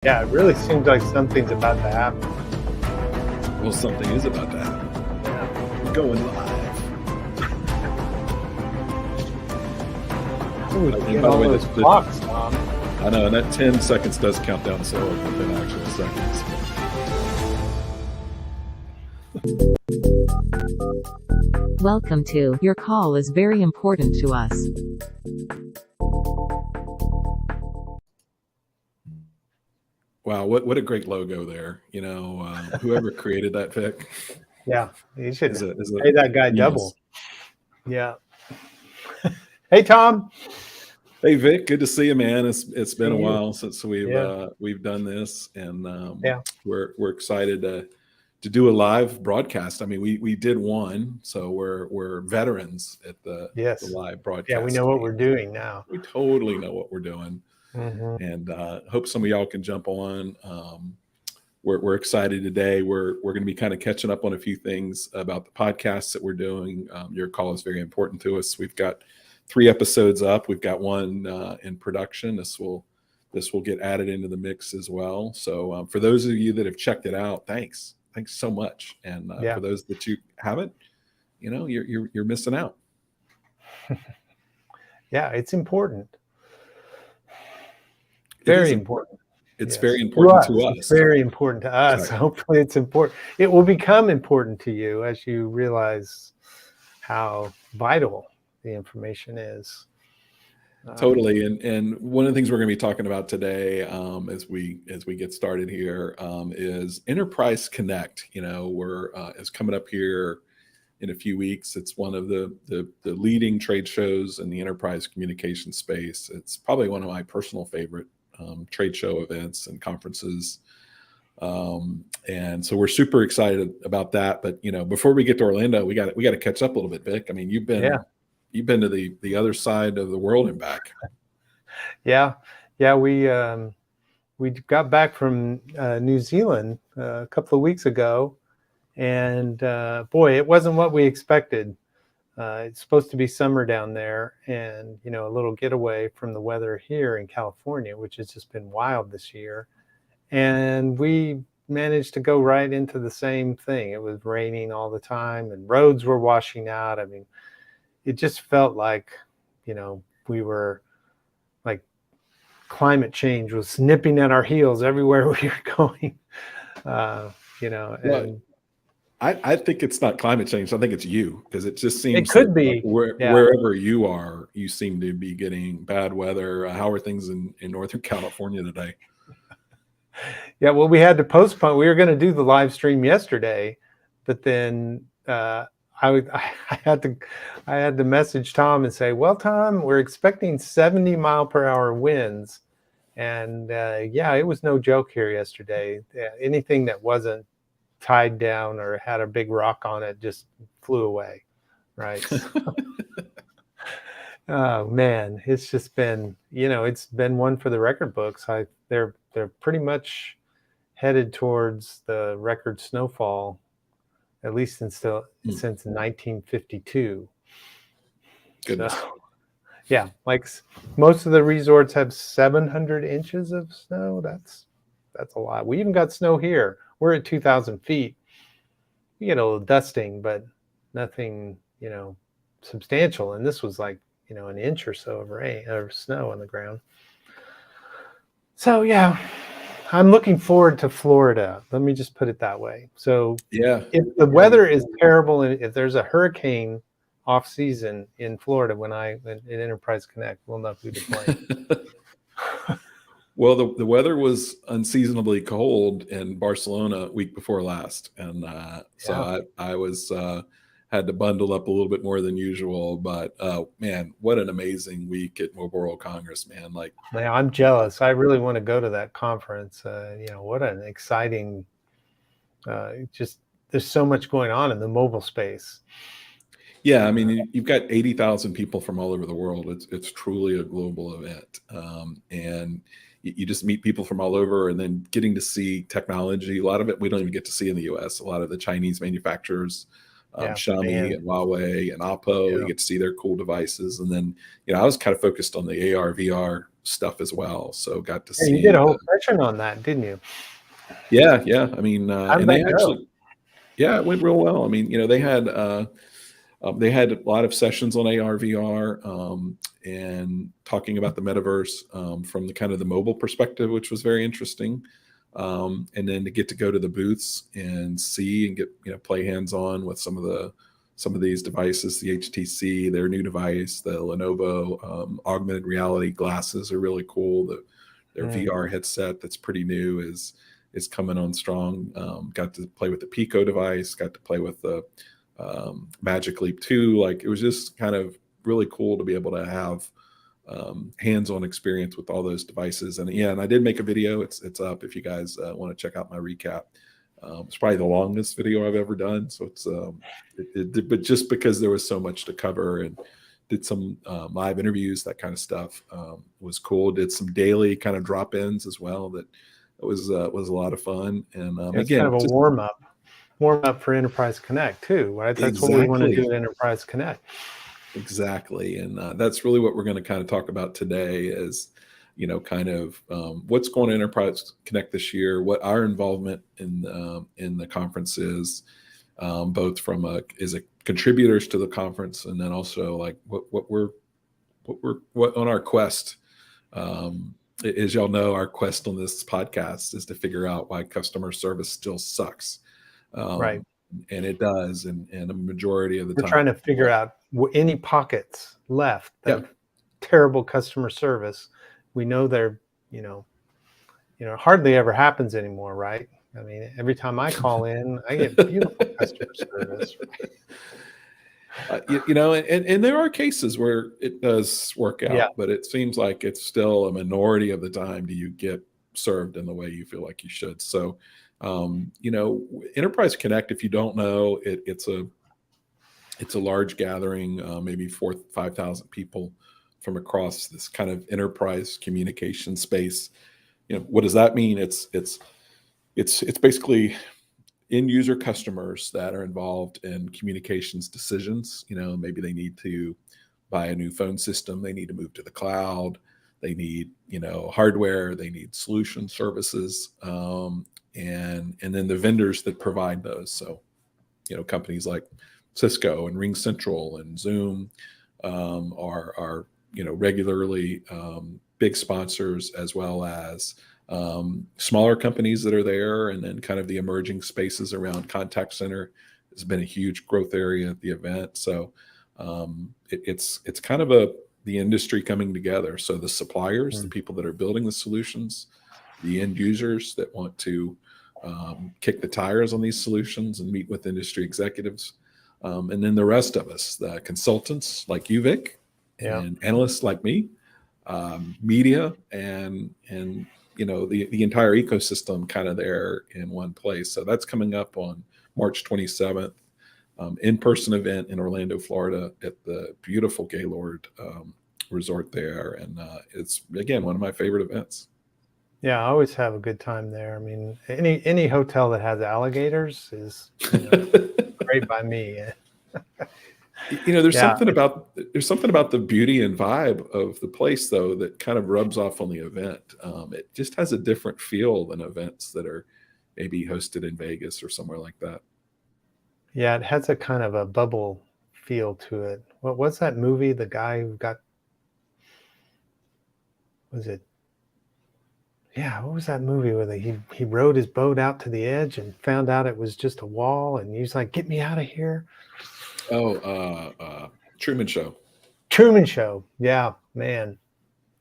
Yeah, it really seems like something's about to happen. Well, something is about to happen. Yeah. We're going live. Ooh, And get by the all way, those clocks, Tom. I know, and that 10 seconds does count down slower than actual seconds. Welcome to Your Call is Very Important to Us. Wow, what a great logo there. You know, whoever created that, Vic, Yeah, you should is a pay that guy genius. double. Yeah. Hey, Tom. Hey, Vic, good to see you, man. It's been a you. while since we've done this, and we're excited to do a live broadcast. I mean, we did one, so we're veterans at the live broadcast. Yeah, we know what we're doing now. We totally know what we're doing. Mm-hmm. And hope some of y'all can jump on. We're excited today. We're going to be kind of catching up on a few things about the podcasts that we're doing. Your call is very important to us. We've got 3 episodes up. We've got one in production. This will get added into the mix as well. So for those of you that have checked it out, thanks so much. And for those that you haven't, you know, you're missing out. Yeah, it's important. Very important. It's very important to us. It's very important to us. Exactly. Hopefully it's important. It will become important to you as you realize how vital the information is. Totally. And one of the things we're going to be talking about today as we get started here is Enterprise Connect. You know, it's coming up here in a few weeks. It's one of the leading trade shows in the enterprise communication space. It's probably one of my personal favorite trade show events and conferences. And so we're super excited about that. But, you know, before we get to Orlando, we got to catch up a little bit, Vic. I mean, you've been to the other side of the world and back. Yeah. We got back from New Zealand a couple of weeks ago, and boy, it wasn't what we expected. It's supposed to be summer down there, and you know, a little getaway from the weather here in California, which has just been wild this year. And we managed to go right into the same thing. It was raining all the time, and roads were washing out. I mean, it just felt like, you know, we were like climate change was nipping at our heels everywhere we were going. You know, and I think it's not climate change. I think it's you, because it just seems it could be wherever you are, you seem to be getting bad weather. How are things in Northern California today? Yeah, well, we had to postpone. We were going to do the live stream yesterday, but then I had to message Tom and say, well, Tom, we're expecting 70-mile-per-hour winds. And it was no joke here yesterday. Anything that wasn't tied down or had a big rock on it just flew away, right? Oh man, it's just been, you know, it's been one for the record books. They're pretty much headed towards the record snowfall, at least since 1952. Goodness. So, yeah, like most of the resorts have 700 inches of snow. That's a lot. We even got snow here. We're at 2,000 feet. We get a little dusting, but nothing, you know, substantial. And this was like, you know, an inch or so of rain or snow on the ground. So yeah, I'm looking forward to Florida. Let me just put it that way. So if the weather is terrible and if there's a hurricane off season in Florida in Enterprise Connect, we'll know who to blame. Well, the weather was unseasonably cold in Barcelona week before last, and so I was had to bundle up a little bit more than usual. But man, what an amazing week at Mobile World Congress, man! Like, yeah, I'm jealous. I really want to go to that conference. You know, what an exciting! Just there's so much going on in the mobile space. Yeah, I mean, you've got 80,000 people from all over the world. It's truly a global event, and you just meet people from all over, and then getting to see technology. A lot of it we don't even get to see in the U.S. A lot of the Chinese manufacturers, Xiaomi and Huawei and Oppo, you get to see their cool devices. And then, you know, I was kind of focused on the AR, VR stuff as well. So got to Yeah, see. you did a whole session on that, didn't you? Yeah. I mean, How did and they that go? actually, yeah, it went real well. I mean, they had a lot of sessions on AR, VR, and talking about the metaverse from the kind of the mobile perspective, which was very interesting. And then to get to go to the booths and see and get play hands on with some of these devices, the HTC, their new device, the Lenovo augmented reality glasses are really cool. Their VR headset that's pretty new is coming on strong. Got to play with the Pico device, got to play with the Magic Leap 2. Like, it was just kind of really cool to be able to have hands-on experience with all those devices. And I did make a video. It's up if you guys want to check out my recap. It's probably the longest video I've ever done. So it's but just because there was so much to cover, and did some live interviews, that kind of stuff, was cool. Did some daily kind of drop-ins as well. That was a lot of fun. And It's again, kind of a warm up for Enterprise Connect too, right? That's what we want to do at Enterprise Connect. Exactly. And that's really what we're going to kind of talk about today is, kind of what's going to Enterprise Connect this year, what our involvement in the conference is, both from as a contributors to the conference, and then also like what on our quest. As y'all know, our quest on this podcast is to figure out why customer service still sucks. Right. And it does, and a majority of the We're time. trying to figure out any pockets left of terrible customer service. We know they're, hardly ever happens anymore, right? I mean, every time I call in, I get beautiful customer service. And there are cases where it does work out, but it seems like it's still a minority of the time do you get served in the way you feel like you should. So, Enterprise Connect, if you don't know, it's a large gathering, maybe 4,000-5,000 people from across this kind of enterprise communication space. What does that mean? It's basically end user customers that are involved in communications decisions. Maybe they need to buy a new phone system, they need to move to the cloud, they need hardware, they need solution services, and then the vendors that provide those. So companies like Cisco and RingCentral and Zoom are regularly big sponsors, as well as smaller companies that are there, and then kind of the emerging spaces around contact center has been a huge growth area at the event. So it's kind of the industry coming together. So the suppliers, the people that are building the solutions, the end users that want to kick the tires on these solutions and meet with industry executives, and then the rest of us, the consultants like you, Vic, and analysts like me, media, and the entire ecosystem kind of there in one place. So that's coming up on March 27th, in-person event in Orlando, Florida, at the beautiful Gaylord Resort there, and it's again one of my favorite events. Yeah, I always have a good time there. I mean, any hotel that has alligators is great by me. There's something about the beauty and vibe of the place, though, that kind of rubs off on the event. It just has a different feel than events that are maybe hosted in Vegas or somewhere like that. Yeah, it has a kind of a bubble feel to it. What was that movie? The guy who what was that movie where he rowed his boat out to the edge and found out it was just a wall, and he's like, "Get me out of here." Truman Show. Truman Show. Yeah, man.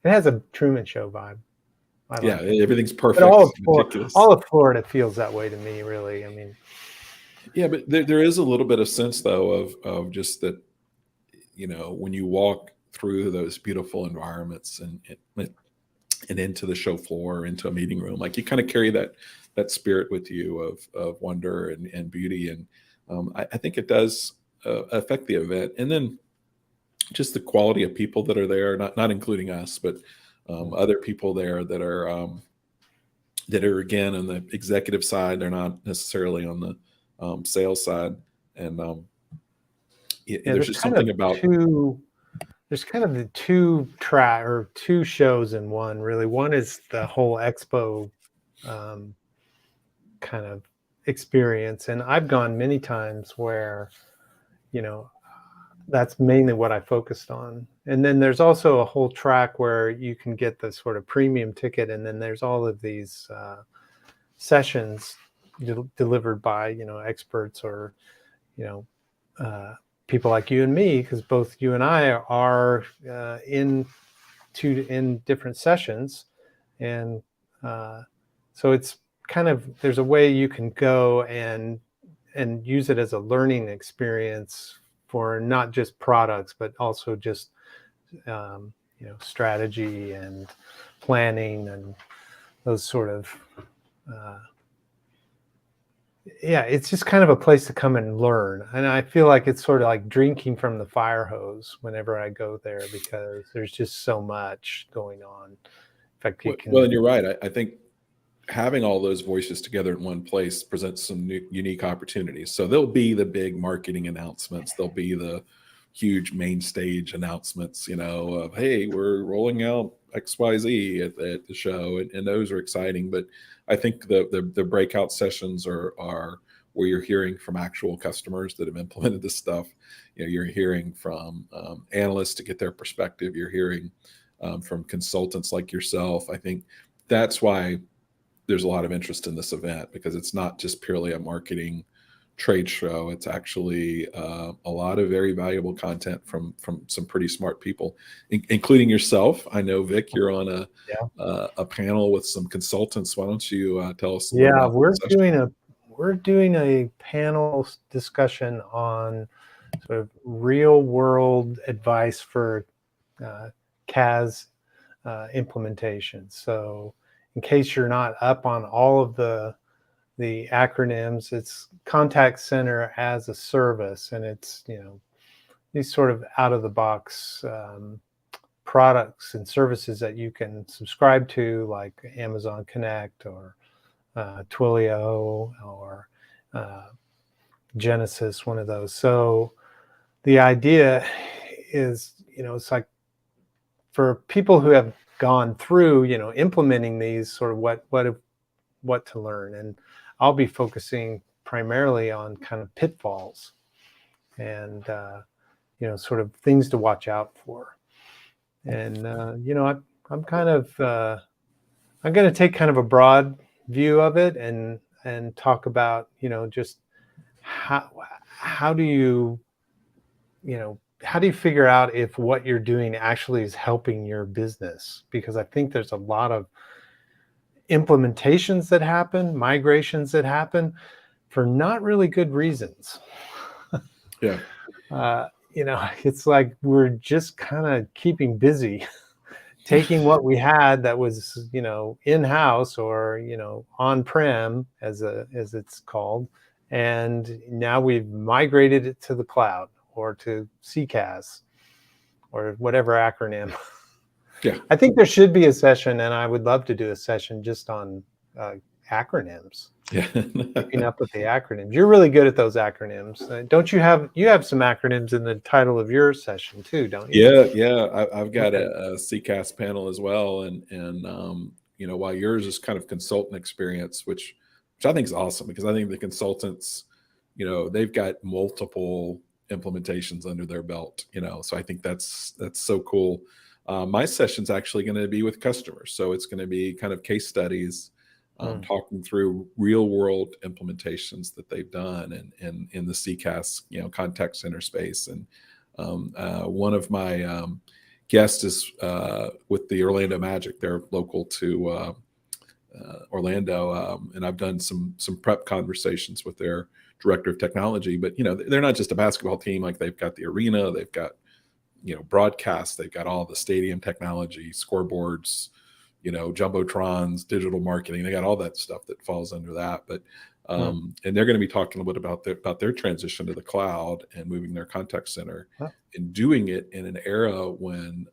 It has a Truman Show vibe. Everything's perfect. But all of Florida feels that way to me, really. I mean, yeah, but there is a little bit of sense, though, of just that, when you walk through those beautiful environments and into the show floor, into a meeting room, like you kind of carry that spirit with you of wonder and beauty. And I think it does affect the event. And then just the quality of people that are there, not including us, but other people there that are again on the executive side. They're not necessarily on the sales side. And there's just something about two there's kind of the two shows in one, really. One is the whole expo um, kind of experience, and I've gone many times where, you know, that's mainly what I focused on. And then there's also a whole track where you can get the sort of premium ticket, and then there's all of these sessions delivered by, you know, experts or, you know, people like you and me, because both you and I are in different sessions, and so it's kind of, there's a way you can go and use it as a learning experience for not just products, but also just you know, strategy and planning and those sort of yeah, it's just kind of a place to come and learn. And I feel like it's sort of like drinking from the fire hose whenever I go there, because there's just so much going on. In fact, you Well, and can, you're right. I think having all those voices together in one place presents some unique opportunities. So there'll be the big marketing announcements. There'll be the huge main stage announcements, you know, of, hey, we're rolling out XYZ at the show. And those are exciting. But I think the breakout sessions are where you're hearing from actual customers that have implemented this stuff. You know, you're hearing from analysts to get their perspective. You're hearing from consultants like yourself. I think that's why there's a lot of interest in this event, because it's not just purely a marketing trade show. It's actually a lot of very valuable content from some pretty smart people, including yourself. I know, Vic, you're on a panel with some consultants. Why don't you tell us a little yeah, about the session? we're doing a panel discussion on sort of real world advice for CAS implementation. So in case you're not up on all of the acronyms, it's contact center as a service, and it's, you know, these sort of out of the box products and services that you can subscribe to, like Amazon Connect or Twilio or Genesis, one of those. So the idea is, you know, it's like for people who have gone through, you know, implementing these, sort of what to learn. And I'll be focusing primarily on kind of pitfalls and you know, sort of things to watch out for. And you know, I'm kind of I'm going to take kind of a broad view of it and talk about, you know, just how do you, you know, how do you figure out if what you're doing actually is helping your business? Because I think there's a lot of implementations that happen, migrations that happen for not really good reasons. Yeah. You know, it's like we're just kind of keeping busy, taking what we had that was, you know, in-house or, you know, on-prem as it's called, and now we've migrated it to the cloud or to CCaaS or whatever acronym. Yeah. I think there should be a session, and I would love to do a session just on acronyms. Yeah. Keeping up with the acronyms. You're really good at those acronyms. Don't you have some acronyms in the title of your session too, don't you? Yeah. I've got Okay. a CCAS panel as well. And you know, while yours is kind of consultant experience, which I think is awesome, because I think the consultants, you know, they've got multiple implementations under their belt, you know, so I think that's so cool. My session's actually going to be with customers. So it's going to be kind of case studies, talking through real world implementations that they've done in the CCaaS, you know, contact center space. And one of my guests is with the Orlando Magic. They're local to Orlando, and I've done some prep conversations with their director of technology. But you know, they're not just a basketball team. Like, they've got the arena, they've got, you know, broadcast, they've got all the stadium technology, scoreboards, you know, jumbotrons, digital marketing. They got all that stuff that falls under that. But and they're going to be talking a little bit about their transition to the cloud and moving their contact center and doing it in an era when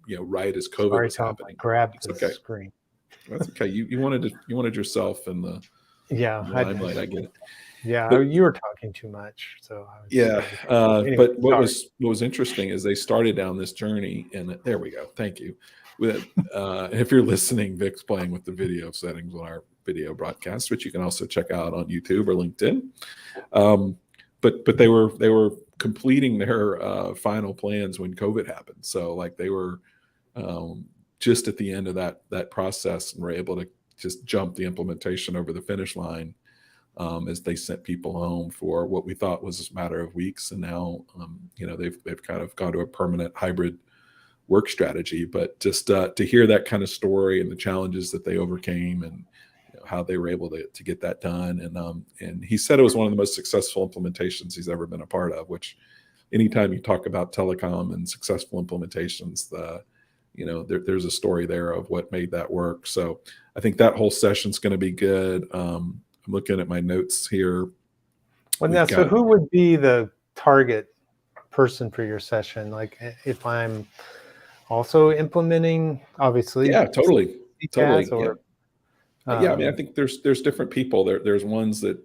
you know, right as COVID Sorry, was Tom, I happening. grabbed It's the okay. screen. That's okay. You wanted yourself in the Yeah, limelight. I get it. yeah, But you were talking too much, so I yeah, was anyway, but what sorry. was interesting is they started down this journey, and there we go. Thank you. With if you're listening, Vic's playing with the video settings on our video broadcast, which you can also check out on YouTube or LinkedIn. But they were completing their final plans when COVID happened. So like they were just at the end of that process, and were able to just jump the implementation over the finish line, as they sent people home for what we thought was a matter of weeks. And now, they've kind of gone to a permanent hybrid work strategy. But just to hear that kind of story and the challenges that they overcame, and how they were able to get that done. And he said it was one of the most successful implementations he's ever been a part of, which anytime you talk about telecom and successful implementations, there's a story there of what made that work. So I think that whole session's going to be good. I'm looking at my notes here. Well, now, so who would be the target person for your session? Like if I'm also implementing, obviously. Yeah, totally. Or, yeah, I mean, I think there's different people. There's ones that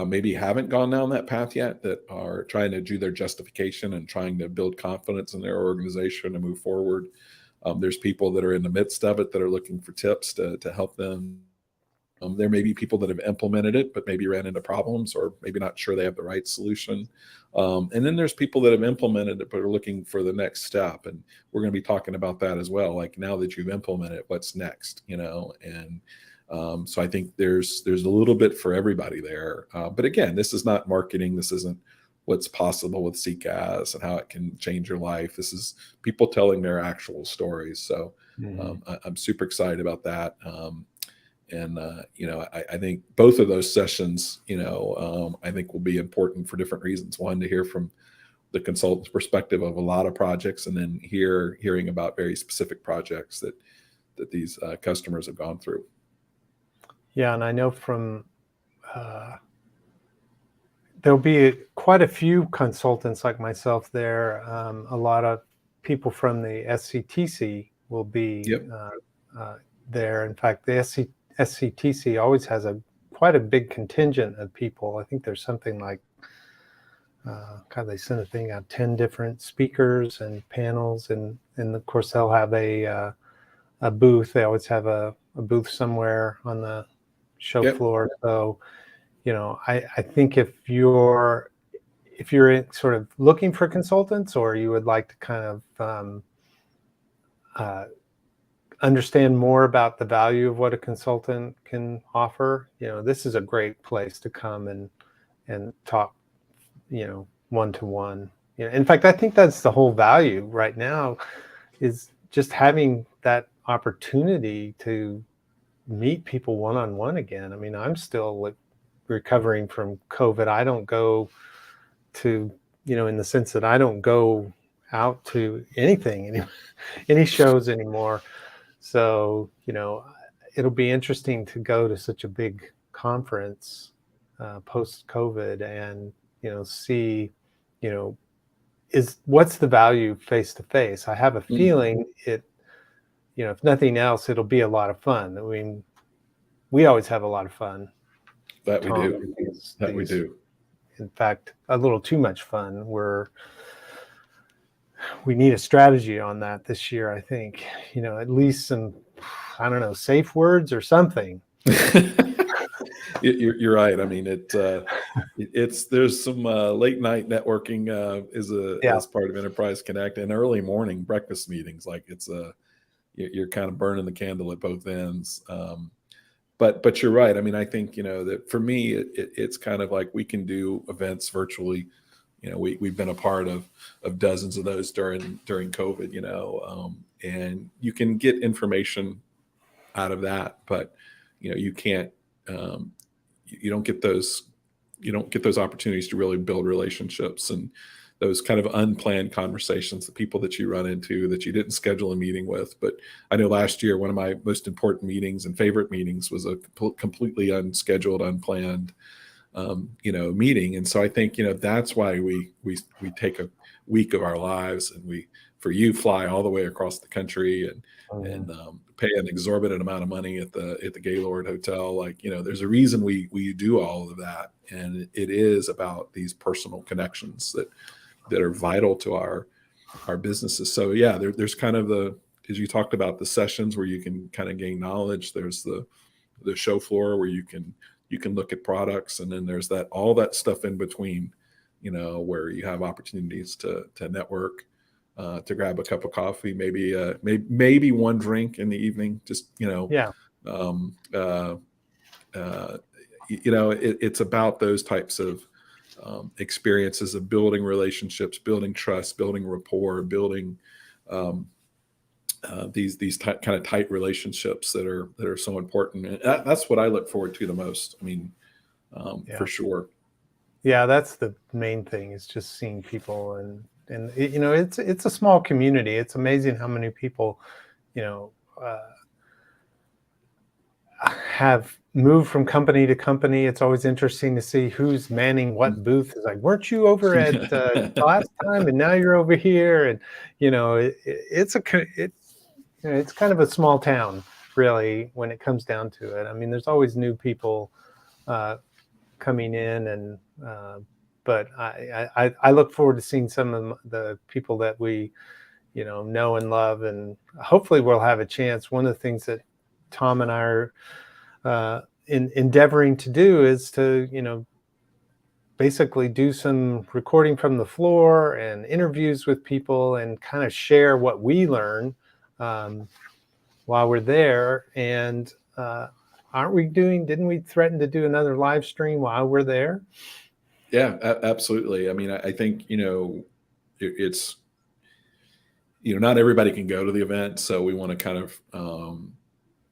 maybe haven't gone down that path yet, that are trying to do their justification and trying to build confidence in their organization and move forward. There's people that are in the midst of it that are looking for tips to help them. There may be people that have implemented it, but maybe ran into problems, or maybe not sure they have the right solution. And then there's people that have implemented it, but are looking for the next step. And we're going to be talking about that as well. Like, now that you've implemented it, what's next, And so I think there's a little bit for everybody there. But again, this is not marketing. This isn't what's possible with CCaaS and how it can change your life. This is people telling their actual stories. So I'm super excited about that. I think both of those sessions, I think will be important for different reasons. One, to hear from the consultant's perspective of a lot of projects, and then hearing about very specific projects that these customers have gone through. Yeah, and I know from there'll be quite a few consultants like myself there. A lot of people from the SCTC will be there. In fact, the SCTC always has quite a big contingent of people. I think there's something like, they send a thing out, 10 different speakers and panels, and of course they'll have a booth. They always have a booth somewhere on the show floor. So, I think if you're sort of looking for consultants, or you would like to kind of understand more about the value of what a consultant can offer, this is a great place to come and talk, one-to-one. In fact, I think that's the whole value right now, is just having that opportunity to meet people one-on-one again. I mean, I'm still recovering from COVID. I don't go to, in the sense that I don't go out to anything, any shows anymore. So, it'll be interesting to go to such a big conference post-COVID and, see, what's the value face-to-face. I have a feeling if nothing else, it'll be a lot of fun. I mean, we always have a lot of fun. That we do. In fact, a little too much fun. We need a strategy on that this year, I think. At least some, I don't know, safe words or something. You're right. I mean, there's some late night networking as part of Enterprise Connect, and early morning breakfast meetings. Like you're kind of burning the candle at both ends. But you're right. I mean, I think, that for me, it's kind of like we can do events virtually. We've been a part of dozens of those during COVID, and you can get information out of that, but, you can't, you don't get those opportunities to really build relationships and those kind of unplanned conversations, the people that you run into that you didn't schedule a meeting with. But I know last year, one of my most important meetings and favorite meetings was a completely unscheduled, unplanned, meeting. And so I think, that's why we take a week of our lives and we for you fly all the way across the country and Mhm. pay an exorbitant amount of money at the Gaylord Hotel. Like, there's a reason we do all of that, and it is about these personal connections that are vital to our businesses. So yeah, there's kind of as you talked about, the sessions where you can kind of gain knowledge. There's the show floor where you can look at products, and then there's all that stuff in between, where you have opportunities to network, to grab a cup of coffee, maybe one drink in the evening, just Yeah. um, uh, it's about those types of experiences of building relationships, building trust, building rapport, building um, these kind of tight relationships that are so important. And that's what I look forward to the most. I mean, Yeah. for sure. Yeah, that's the main thing, is just seeing people, and it's a small community. It's amazing how many people, you know, uh, have moved from company to company. It's always interesting to see who's manning what booth. It's like, weren't you over at last time, and now you're over here? And it's kind of a small town, really, when it comes down to it. I mean, there's always new people uh, coming in, and but I look forward to seeing some of the people that we know and love, and hopefully we'll have a chance. One of the things that Tom and I are endeavoring to do is to basically do some recording from the floor and interviews with people, and kind of share what we learn um, while we're there. And didn't we threaten to do another live stream while we're there? Yeah, absolutely. I mean, I think, it's, not everybody can go to the event. So we want to kind of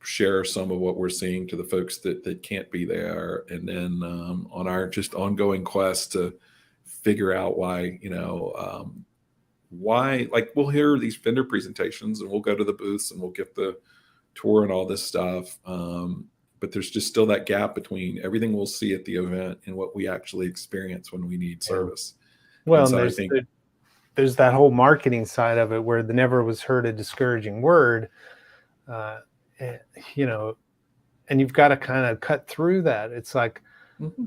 share some of what we're seeing to the folks that can't be there. And then on our just ongoing quest to figure out why, like, we'll hear these vendor presentations and we'll go to the booths and we'll get the tour and all this stuff. But there's just still that gap between everything we'll see at the event and what we actually experience when we need service. Well, And and so I think, there's that whole marketing side of it, where the never was heard a discouraging word, uh, and, and you've got to kind of cut through that. It's like,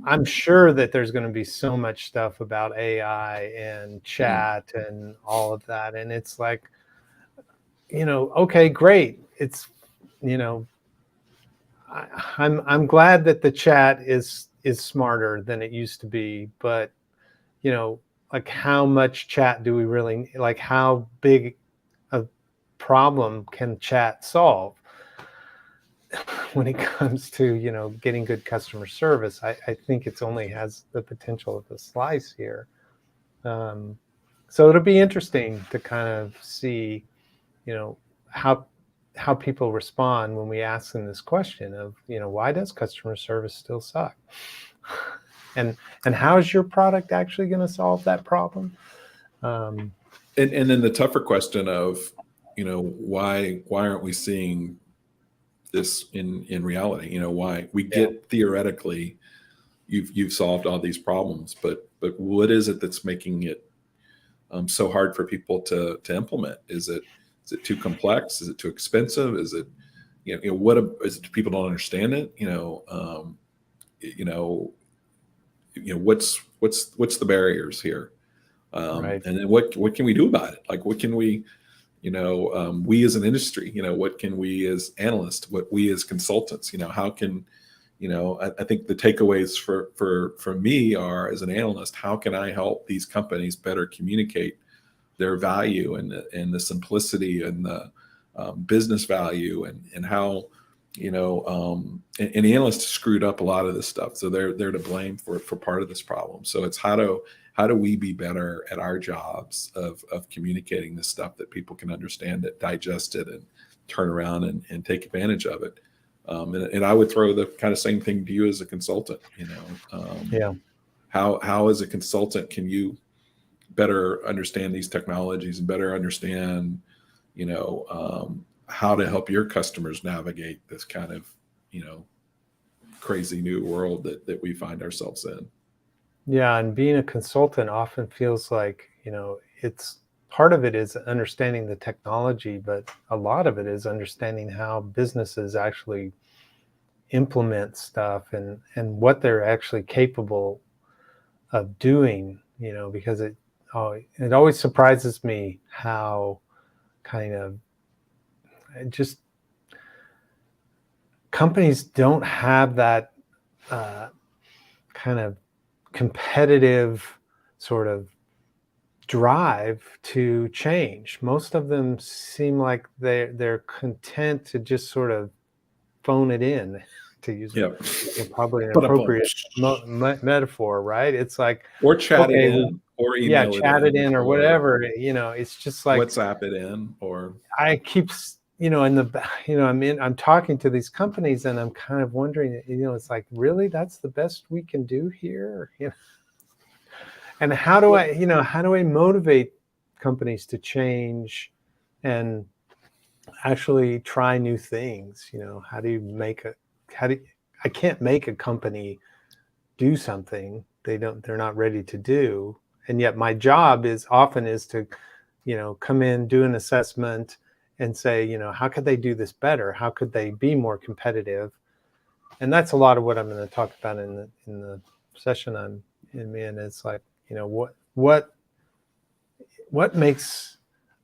I'm sure that there's going to be so much stuff about AI and chat and all of that. And it's like, okay, great. It's, I'm glad that the chat is smarter than it used to be, but like, how much chat do we really, like, how big a problem can chat solve when it comes to getting good customer service? I think it's only has the potential of a slice here. So it'll be interesting to kind of see how people respond when we ask them this question of why does customer service still suck, and how is your product actually going to solve that problem? and then the tougher question of, why aren't we seeing this in reality? Why we get theoretically you've solved all these problems, but what is it that's making it so hard for people to implement? Is it too complex? Is it too expensive? Is it is it people don't understand it? What's the barriers here? Right. And then what can we do about it? Like, what can we we as an industry, what can we as analysts, what we as consultants, how can, I think the takeaways for me are, as an analyst, how can I help these companies better communicate their value and the simplicity and the business value, and how, and the analysts screwed up a lot of this stuff. So they're to blame for part of this problem. So it's how do we be better at our jobs of communicating this stuff that people can understand it, digest it, and turn around and take advantage of it. And I would throw the kind of same thing to you as a consultant. Yeah. How as a consultant can you better understand these technologies and better understand, how to help your customers navigate this kind of, crazy new world that we find ourselves in. Yeah, and being a consultant often feels like, it's part of it is understanding the technology, but a lot of it is understanding how businesses actually implement stuff and what they're actually capable of doing, because it always surprises me how kind of just companies don't have that kind of competitive sort of drive to change. Most of them seem like they're content to just sort of phone it in, to use probably an appropriate metaphor, right? It's like, or chat okay, it in, or email chat it in or whatever. It's just like WhatsApp it in, or I keep, I'm talking to these companies and I'm kind of wondering, it's like, really, that's the best we can do here, And how do I motivate companies to change and actually try new things? How do you I can't make a company do something they're not ready to do. And yet my job is to, come in, do an assessment and say, how could they do this better? How could they be more competitive? And that's a lot of what I'm going to talk about in the session I'm in. It's like, what makes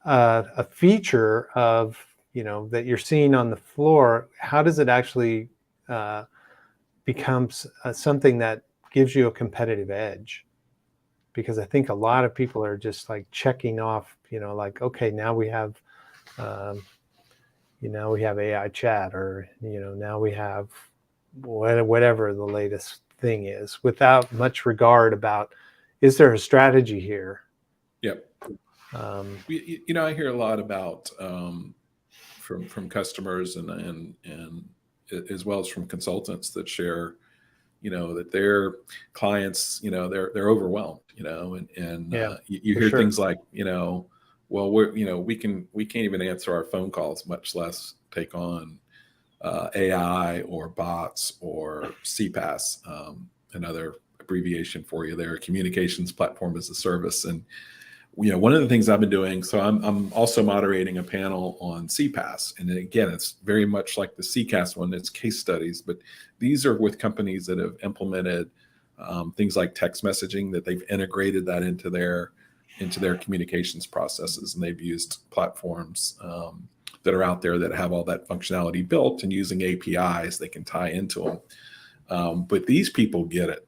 a feature of, that you're seeing on the floor, how does it actually becomes something that gives you a competitive edge? Because I think a lot of people are just like checking off, like, okay, now we have AI chat, or now we have whatever the latest thing is, without much regard about, is there a strategy here? Yep. I hear a lot about from customers and as well as from consultants that share, that their clients, they're overwhelmed, and you hear things like, well, we can't even answer our phone calls, much less take on AI or bots or CPaaS, another abbreviation for you there, communications platform as a service. And one of the things I've been doing, so I'm also moderating a panel on CPaaS, and again, it's very much like the CCaaS one. It's case studies, but these are with companies that have implemented things like text messaging, that they've integrated that into their communications processes, and they've used platforms that are out there that have all that functionality built, and using APIs they can tie into them. But these people get it.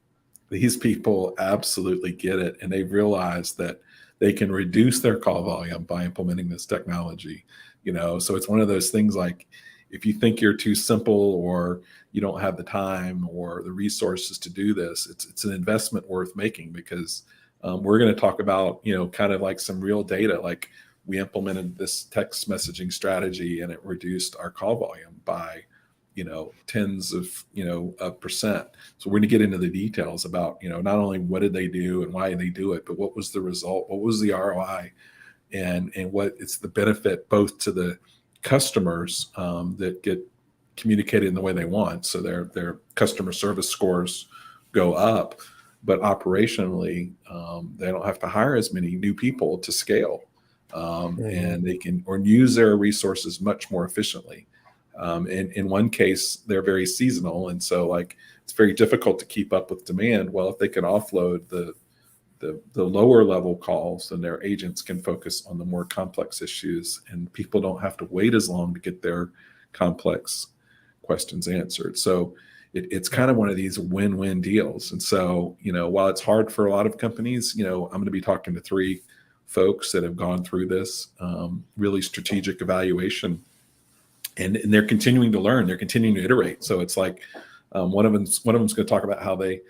These people absolutely get it, and they've realized that they can reduce their call volume by implementing this technology. So it's one of those things, like, if you think you're too simple, or you don't have the time or the resources to do this, it's an investment worth making, because we're going to talk about, kind of like some real data. Like, we implemented this text messaging strategy and it reduced our call volume by, tens of, %. So we're going to get into the details about, not only what did they do and why did they do it, but what was the result, what was the ROI, and what it's the benefit both to the customers that get communicated in the way they want. So their customer service scores go up, but operationally, they don't have to hire as many new people to scale, and they can use their resources much more efficiently. In one case, they're very seasonal, and so, like, it's very difficult to keep up with demand. Well, if they can offload the lower level calls, then their agents can focus on the more complex issues, and people don't have to wait as long to get their complex questions answered. So it's kind of one of these win-win deals. And so, while it's hard for a lot of companies, I'm going to be talking to 3 folks that have gone through this really strategic evaluation, and they're continuing to learn, they're continuing to iterate. So it's like, one of them's going to talk about how they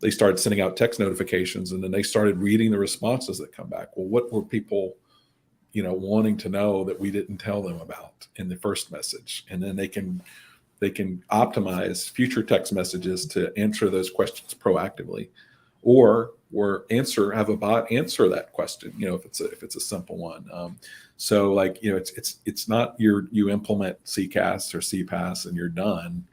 started sending out text notifications, and then they started reading the responses that come back. Well, what were people, wanting to know that we didn't tell them about in the first message? And then they can optimize future text messages to answer those questions proactively, or have a bot answer that question, if it's a simple one. So, like, it's not you implement CCaaS or CPaaS and you're done.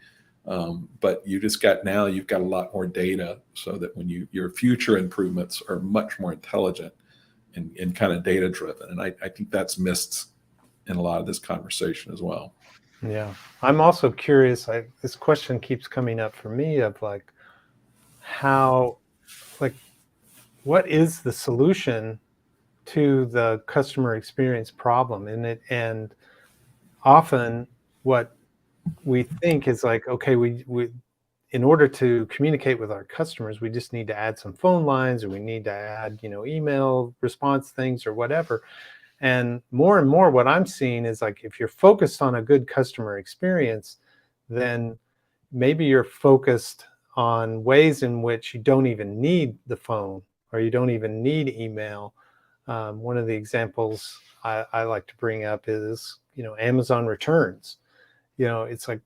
But you've got a lot more data, so that when your future improvements are much more intelligent, and kind of data driven. And I think that's missed in a lot of this conversation as well. Yeah. I'm also curious, this question keeps coming up for me of like how, like, what is the solution to the customer experience problem in it? And often what we think is like, okay, we in order to communicate with our customers, we just need to add some phone lines, or we need to add, email response things or whatever. And more what I'm seeing is like, if you're focused on a good customer experience, then maybe you're focused on ways in which you don't even need the phone, or you don't even need email. One of the examples I like to bring up is, Amazon returns. It's like,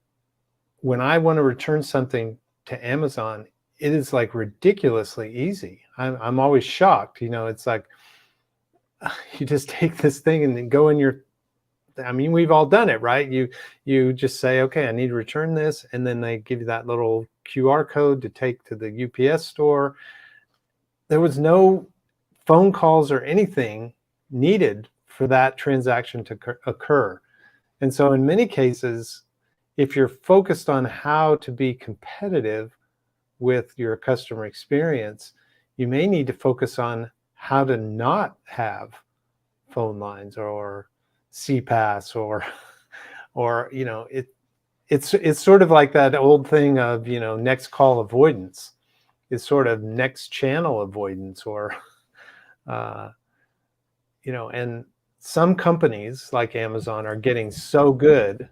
when I want to return something to Amazon, it is like ridiculously easy. I'm always shocked. It's like, you just take this thing and then go in your, we've all done it, right? You just say, okay, I need to return this. And then they give you that little QR code to take to the UPS store. There was no phone calls or anything needed for that transaction to occur. And so in many cases, if you're focused on how to be competitive with your customer experience, you may need to focus on how to not have phone lines or CPaaS or it's sort of like that old thing of, next call avoidance is sort of next channel avoidance, or and some companies like Amazon are getting so good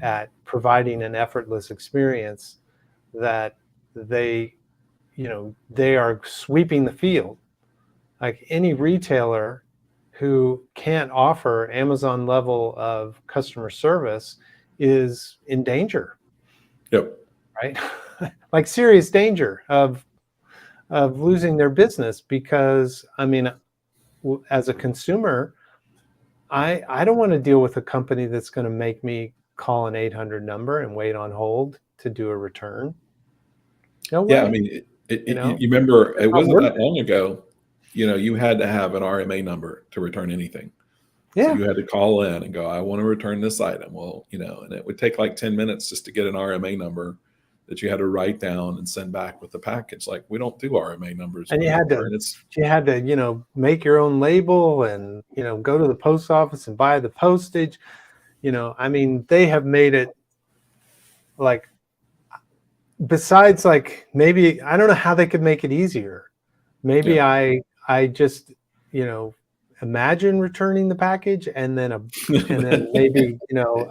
at providing an effortless experience that they are sweeping the field. Like, any retailer who can't offer Amazon level of customer service is in danger. Yep. Right? Like, serious danger of losing their business, because as a consumer, I don't want to deal with a company that's going to make me call an 800 number and wait on hold to do a return. No way. Yeah, you remember, it wasn't that long ago, you had to have an RMA number to return anything. Yeah. So you had to call in and go, I want to return this item. Well, and it would take like 10 minutes just to get an RMA number that you had to write down and send back with the package. Like, we don't do RMA numbers. And you had to make your own label and, go to the post office and buy the postage. They have made it like, besides, like, maybe, I don't know how they could make it easier. Maybe yeah. I just, imagine returning the package, and then maybe,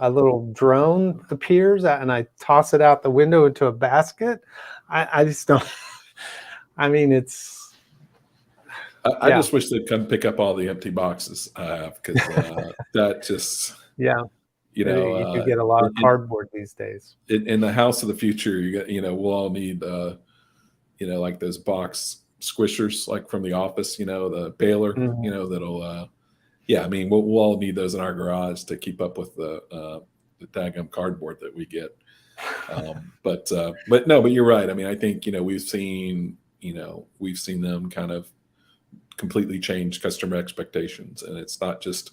a little drone appears and I toss it out the window into a basket. I just don't, it's. I just wish they'd come pick up all the empty boxes I have, because that just. Yeah. You could get a lot of cardboard these days. In the house of the future, we'll all need, like those box squishers, like from the office, the baler, that'll, we'll all need those in our garage to keep up with the daggum cardboard that we get. But you're right. I think, we've seen them kind of completely change customer expectations, and it's not just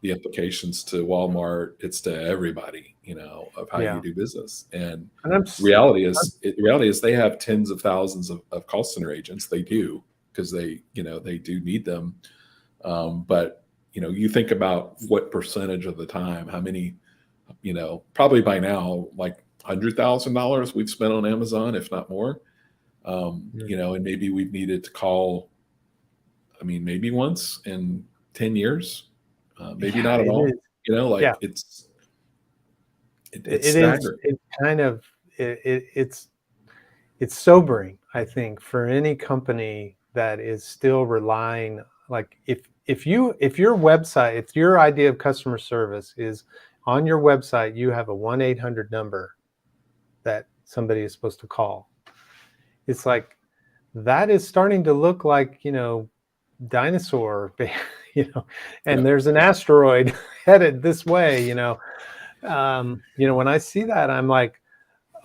the implications to Walmart, it's to everybody, of how you do business. And reality is they have tens of thousands of call center agents. They do, because they do need them. But you think about what percentage of the time, how many, probably by now, like $100,000 we've spent on Amazon, if not more. And maybe we've needed to call, maybe once in 10 years, maybe not at all. It's staggering. It's sobering, I think, for any company that is still relying, like, if your website, if your idea of customer service is on your website, you have a 1-800 number that somebody is supposed to call. It's like, that is starting to look like, dinosaur, and there's an asteroid headed this way, when I see that, I'm like,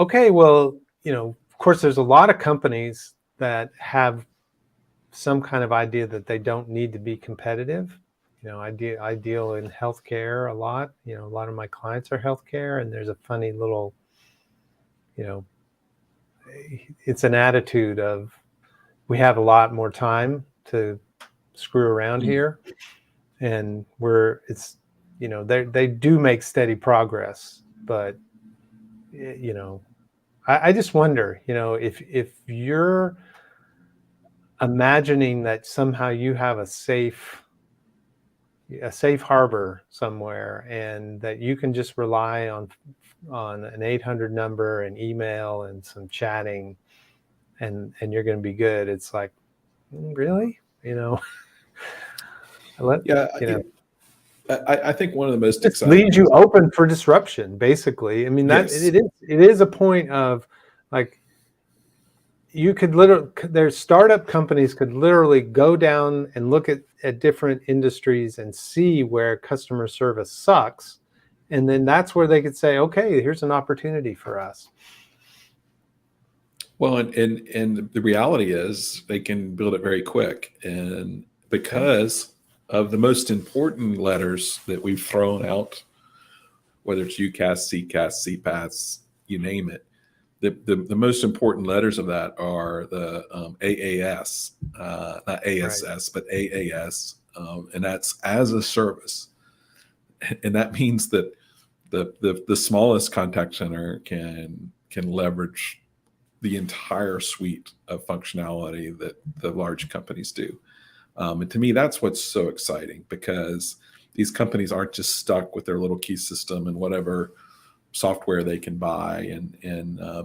okay, well, of course, there's a lot of companies that have some kind of idea that they don't need to be competitive. I deal in healthcare a lot. A lot of my clients are healthcare, and there's a funny little, it's an attitude of, we have a lot more time to screw around here, and they do make steady progress, but I just wonder, if you're imagining that somehow you have a safe harbor somewhere, and that you can just rely on an 800 number and email and some chatting, and you're going to be good. It's like, really? I think one of the most it exciting leaves you open for disruption, basically. I mean, Yes. it is a point of, like, you could there's startup companies could literally go down and look at different industries and see where customer service sucks, and then that's where they could say, okay, here's an opportunity for us. Well, and the reality is they can build it very quick, and because of the most important letters that we've thrown out, whether it's UCaaS, CCaaS, CPaaS, you name it, the most important letters of that are the AAS, not ASS, right, but AAS, and that's as a service, and that means that the smallest contact center can leverage the entire suite of functionality that the large companies do. And to me, that's what's so exciting, because these companies aren't just stuck with their little key system and whatever software they can buy. And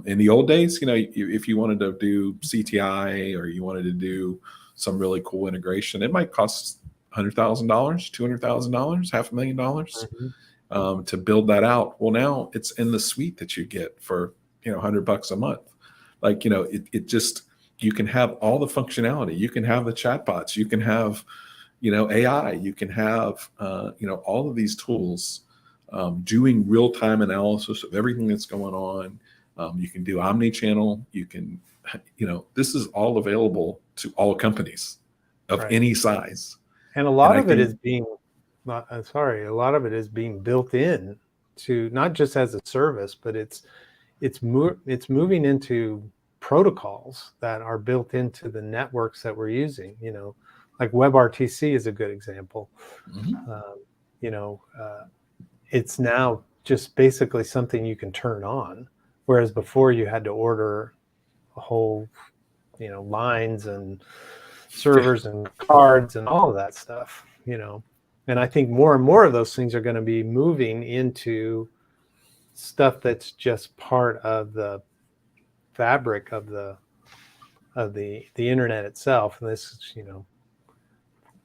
in the old days, if you wanted to do CTI, or you wanted to do some really cool integration, it might cost $100,000, $200,000, $500,000 to build that out. Well, now it's in the suite that you get for $100 a month. Like, it just, you can have all the functionality. You can have the chatbots. You can have, AI. You can have, all of these tools doing real-time analysis of everything that's going on. You can do omni-channel. You can, this is all available to all companies of Right. any size. And a lot of it is being built in to, not just as a service, but it's moving into protocols that are built into the networks that we're using. Like WebRTC is a good example. It's now just basically something you can turn on, whereas before you had to order a whole, lines and servers and cards and all of that stuff. And I think more and more of those things are going to be moving into stuff that's just part of the fabric of the internet itself. And this is,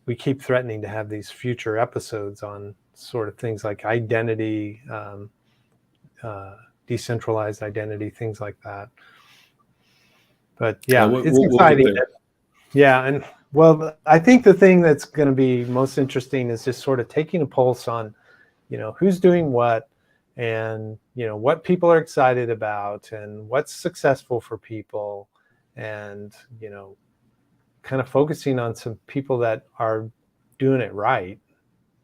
we keep threatening to have these future episodes on sort of things like identity, decentralized identity, things like that. But it's exciting. And well, I think the thing that's going to be most interesting is just sort of taking a pulse on, who's doing what, and what people are excited about, and what's successful for people, and kind of focusing on some people that are doing it right.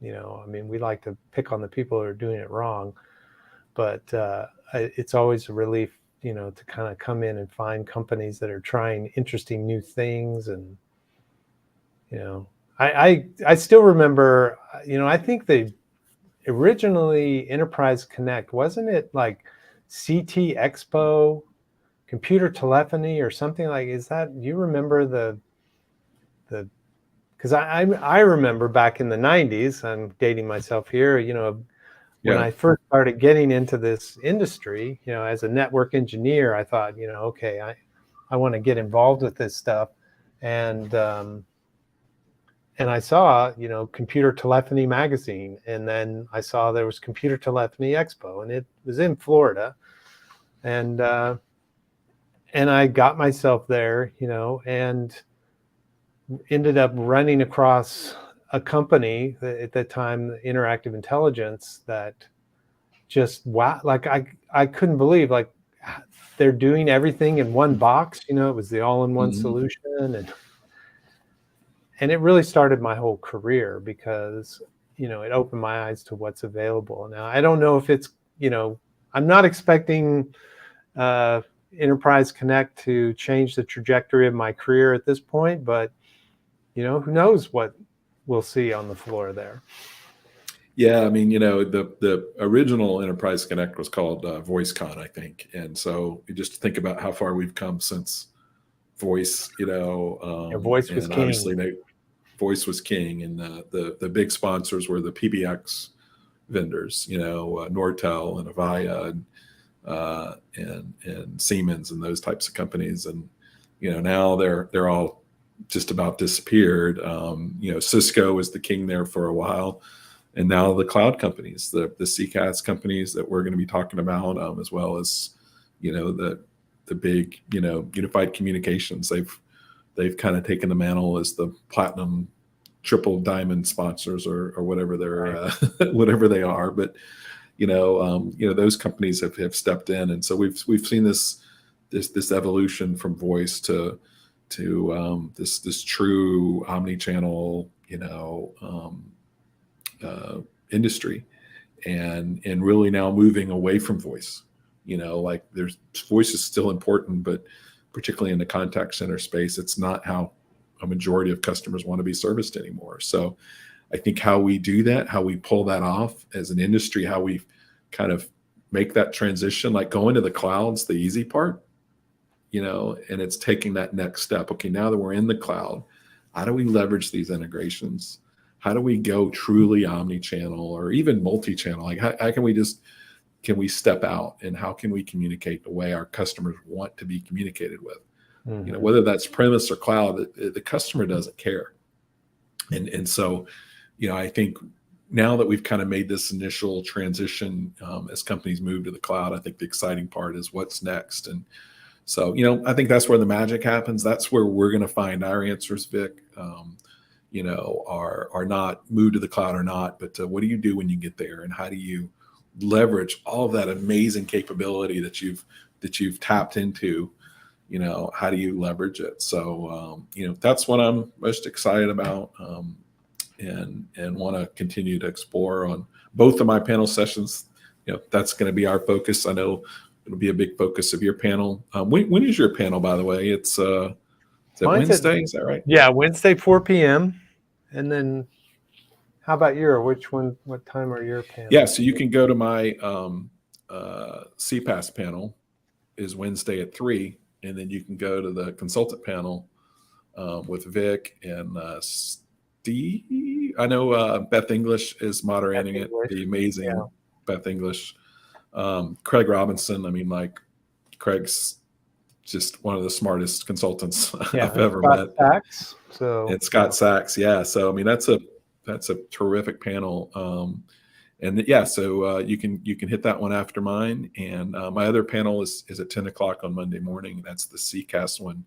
I mean, we like to pick on the people who are doing it wrong, but it's always a relief, to kind of come in and find companies that are trying interesting new things. And I still remember, I think they originally Enterprise Connect, wasn't it like CT Expo, computer telephony, or something like? Is that, you remember the because I remember back in the 90s, I'm dating myself here, when I first started getting into this industry, as a network engineer, I thought, okay, I want to get involved with this stuff. And I saw, Computer Telephony Magazine, and then I saw there was Computer Telephony Expo, and it was in Florida. And I got myself there, and ended up running across a company at that time, Interactive Intelligence, that just, wow, like I couldn't believe, like, they're doing everything in one box. It was the all-in-one solution, and and it really started my whole career because, it opened my eyes to what's available. Now, I don't know if it's, I'm not expecting Enterprise Connect to change the trajectory of my career at this point, but, who knows what we'll see on the floor there. Yeah, I mean, the original Enterprise Connect was called VoiceCon, I think, and so you just think about how far we've come since Voice. Voice was king. Obviously, Voice was king, and the big sponsors were the PBX vendors, Nortel and Avaya and Siemens and those types of companies, and now they're all just about disappeared. Cisco was the king there for a while. And now the cloud companies, the CCaaS companies that we're going to be talking about, as well as, the big, unified communications, they've kind of taken the mantle as the platinum, triple diamond sponsors or whatever they're whatever they are. But those companies have stepped in, and so we've seen this evolution from voice to this true omni-channel, industry, and really now moving away from voice. There's voice is still important, but particularly in the contact center space, it's not how a majority of customers want to be serviced anymore. So I think how we do that, how we pull that off as an industry, how we kind of make that transition, like going to the cloud's the easy part, and it's taking that next step. Okay, now that we're in the cloud, how do we leverage these integrations? How do we go truly omni-channel or even multi-channel? Like how can we step out, and how can we communicate the way our customers want to be communicated with? Mm-hmm. Whether that's premise or cloud, the customer doesn't care. And so, I think now that we've kind of made this initial transition, as companies move to the cloud, I think the exciting part is what's next. And so, I think that's where the magic happens. That's where we're going to find our answers, Vic. Are not move to the cloud or not, but what do you do when you get there, and how do you leverage all of that amazing capability that you've tapped into? How do you leverage it? So that's what I'm most excited about, and want to continue to explore on both of my panel sessions. That's going to be our focus. I know it'll be a big focus of your panel. When is your panel, by the way? It's is that Wednesday? Is that right? Yeah, Wednesday, 4 p.m. And then how about what time are your panels? Yeah, so you can go to my CPaaS panel is Wednesday at 3, and then you can go to the consultant panel with Vic and Steve. I know Beth English is moderating it, the amazing Beth English. Craig Robinson, Craig's just one of the smartest consultants I've ever met. Sachs, and Scott Sachs, yeah. So that's a terrific panel, so you can hit that one after mine. And my other panel is at 10 o'clock on Monday morning. That's the CCaaS one.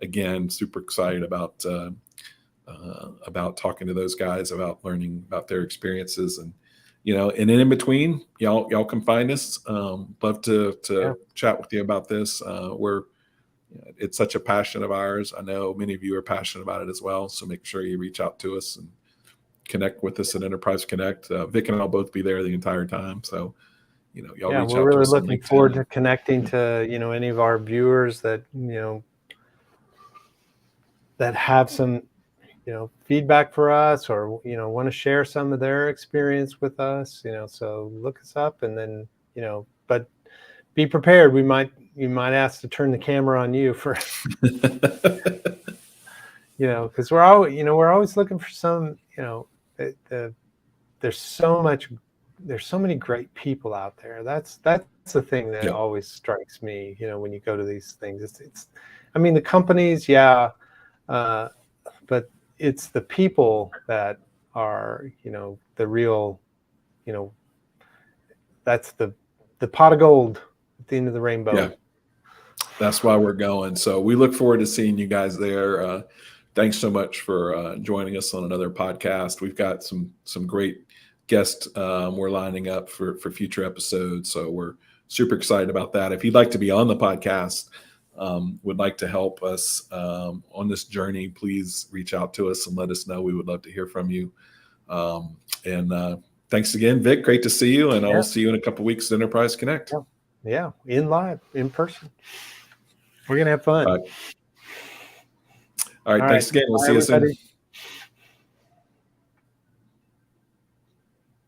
Again, super excited about talking to those guys, about learning about their experiences, and and then in between, y'all can find us. Love to chat with you about this. It's such a passion of ours. I know many of you are passionate about it as well. So make sure you reach out to us and connect with us at Enterprise Connect. Vic and I'll both be there the entire time. So, y'all reach out to us. We're really looking forward to connecting to, any of our viewers that, that have some, feedback for us, or, want to share some of their experience with us, so look us up, and then, but be prepared. You might ask to turn the camera on you for, because we're always looking for some, there's so many great people out there. That's the thing that always strikes me, when you go to these things. It's the companies, but it's the people that are, the real, that's the pot of gold at the end of the rainbow. Yeah. That's why we're going. So we look forward to seeing you guys there. Thanks so much for joining us on another podcast. We've got some great guests we're lining up for future episodes. So we're super excited about that. If you'd like to be on the podcast, would like to help us on this journey, please reach out to us and let us know. We would love to hear from you. And thanks again, Vic. Great to see you. And I'll see you in a couple of weeks at Enterprise Connect. Yeah, in person. We're going to have fun. All right. Thanks again. We'll see you soon.